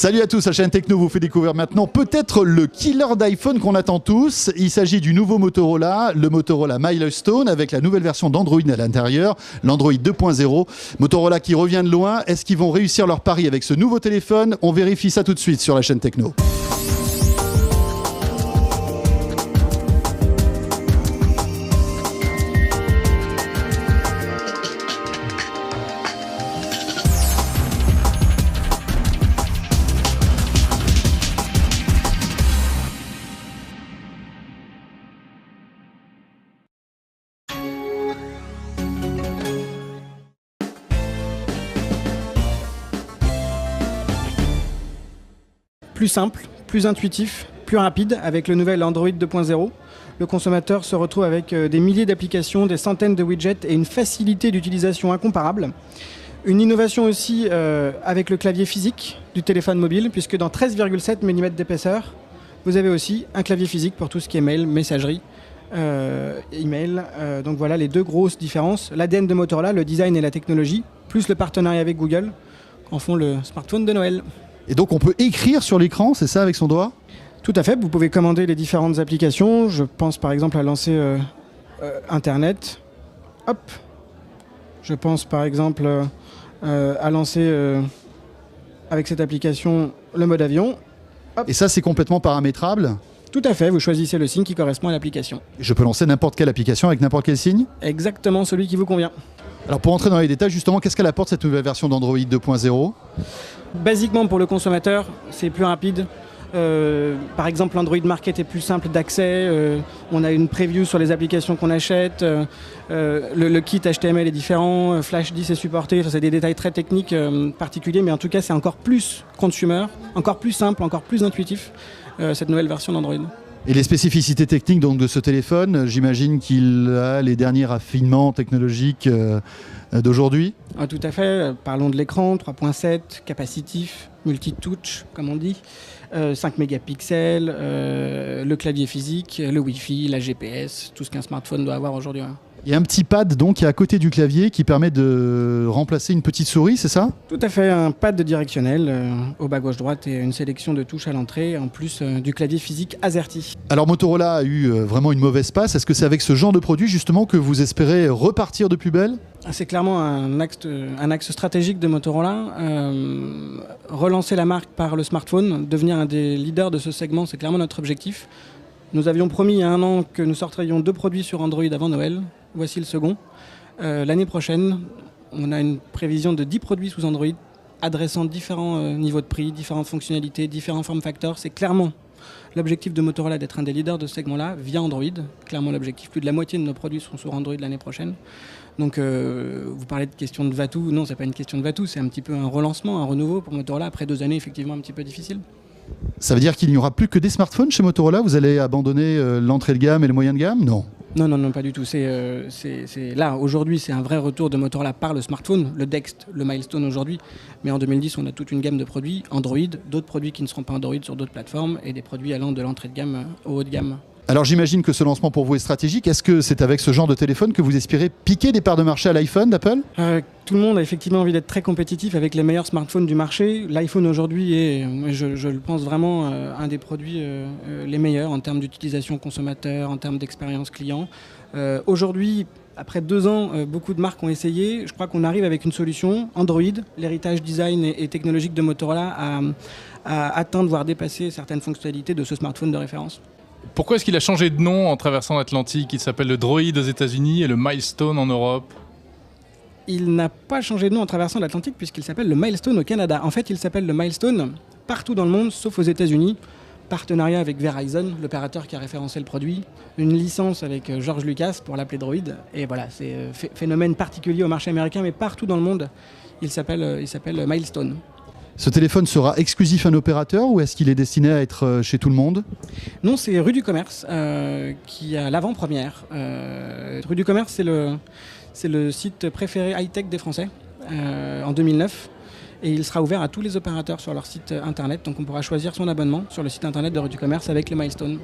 Salut à tous, la chaîne Techno vous fait découvrir maintenant peut-être le killer d'iPhone qu'on attend tous. Il s'agit du nouveau Motorola, le Motorola Milestone, avec la nouvelle version d'Android à l'intérieur, l'Android 2.0. Motorola qui revient de loin. Est-ce qu'ils vont réussir leur pari avec ce nouveau téléphone? On vérifie ça tout de suite sur la chaîne Techno. Plus simple, plus intuitif, plus rapide avec le nouvel Android 2.0. Le consommateur se retrouve avec des milliers d'applications, des centaines de widgets et une facilité d'utilisation incomparable. Une innovation aussi avec le clavier physique du téléphone mobile, puisque dans 13,7 mm d'épaisseur, vous avez aussi un clavier physique pour tout ce qui est mail, messagerie, email. Donc voilà les deux grosses différences. L'ADN de Motorola, le design et la technologie, plus le partenariat avec Google, en font le smartphone de Noël. Et donc on peut écrire sur l'écran, c'est ça, avec son doigt? Tout à fait, vous pouvez commander les différentes applications. Je pense par exemple à lancer Internet. Hop. Je pense par exemple à lancer avec cette application le mode avion. Hop. Et ça, c'est complètement paramétrable? Tout à fait, vous choisissez le signe qui correspond à l'application. Je peux lancer n'importe quelle application avec n'importe quel signe? Exactement celui qui vous convient. Alors pour entrer dans les détails, justement, qu'est-ce qu'elle apporte cette nouvelle version d'Android 2.0? Basiquement, pour le consommateur, c'est plus rapide. Par exemple, l'Android Market est plus simple d'accès. On a une preview sur les applications qu'on achète. Le kit HTML est différent. Flash 10 est supporté. Enfin, c'est des détails très techniques particuliers, mais en tout cas, c'est encore plus consumer, encore plus simple, encore plus intuitif, cette nouvelle version d'Android. Et les spécificités techniques donc, de ce téléphone, j'imagine qu'il a les derniers raffinements technologiques d'aujourd'hui? Tout à fait. Parlons de l'écran, 3.7, capacitif, multi-touch, comme on dit, 5 mégapixels, le clavier physique, le Wi-Fi, la GPS, tout ce qu'un smartphone doit avoir aujourd'hui. Il y a un petit pad donc qui est à côté du clavier qui permet de remplacer une petite souris, c'est ça? Tout à fait, un pad directionnel au bas gauche-droite et une sélection de touches à l'entrée, en plus du clavier physique AZERTY. Alors Motorola a eu vraiment une mauvaise passe. Est-ce que c'est avec ce genre de produit justement que vous espérez repartir de plus belle? C'est clairement un axe stratégique de Motorola. Relancer la marque par le smartphone, devenir un des leaders de ce segment, c'est clairement notre objectif. Nous avions promis il y a un an que nous sorterions 2 produits sur Android avant Noël. Voici le second. L'année prochaine, on a une prévision de 10 produits sous Android adressant différents niveaux de prix, différentes fonctionnalités, différents form factors. C'est clairement l'objectif de Motorola d'être un des leaders de ce segment-là via Android. Clairement l'objectif. Plus de la moitié de nos produits seront sur Android l'année prochaine. Donc vous parlez de question de va-tout. Non, c'est pas une question de va-tout. C'est un petit peu un relancement, un renouveau pour Motorola après 2 années effectivement un petit peu difficiles. Ça veut dire qu'il n'y aura plus que des smartphones chez Motorola? Vous allez abandonner l'entrée de gamme et le moyen de gamme? Non. Non, pas du tout. Là, aujourd'hui, c'est un vrai retour de Motorola par le smartphone, le Dext, le Milestone aujourd'hui. Mais en 2010, on a toute une gamme de produits Android, d'autres produits qui ne seront pas Android sur d'autres plateformes et des produits allant de l'entrée de gamme au haut de gamme. Alors j'imagine que ce lancement pour vous est stratégique. Est-ce que c'est avec ce genre de téléphone que vous espérez piquer des parts de marché à l'iPhone d'Apple? Tout le monde a effectivement envie d'être très compétitif avec les meilleurs smartphones du marché. L'iPhone aujourd'hui est, je le pense vraiment, un des produits les meilleurs en termes d'utilisation consommateur, en termes d'expérience client. Aujourd'hui, après 2 ans, beaucoup de marques ont essayé. Je crois qu'on arrive avec une solution Android, l'héritage design et technologique de Motorola à atteindre, voire dépasser certaines fonctionnalités de ce smartphone de référence. Pourquoi est-ce qu'il a changé de nom en traversant l'Atlantique? Il s'appelle le Droid aux États-Unis et le Milestone en Europe. Il n'a pas changé de nom en traversant l'Atlantique puisqu'il s'appelle le Milestone au Canada. En fait, il s'appelle le Milestone partout dans le monde, sauf aux États-Unis. Partenariat avec Verizon, l'opérateur qui a référencé le produit. Une licence avec George Lucas pour l'appeler Droid. Et voilà, c'est phénomène particulier au marché américain, mais partout dans le monde, il s'appelle Milestone. Ce téléphone sera exclusif à un opérateur ou est-ce qu'il est destiné à être chez tout le monde? Non, c'est Rue du Commerce qui a l'avant-première. Rue du Commerce, c'est le site préféré high-tech des Français en 2009. Et il sera ouvert à tous les opérateurs sur leur site internet. Donc on pourra choisir son abonnement sur le site internet de Rue du Commerce avec le Milestone.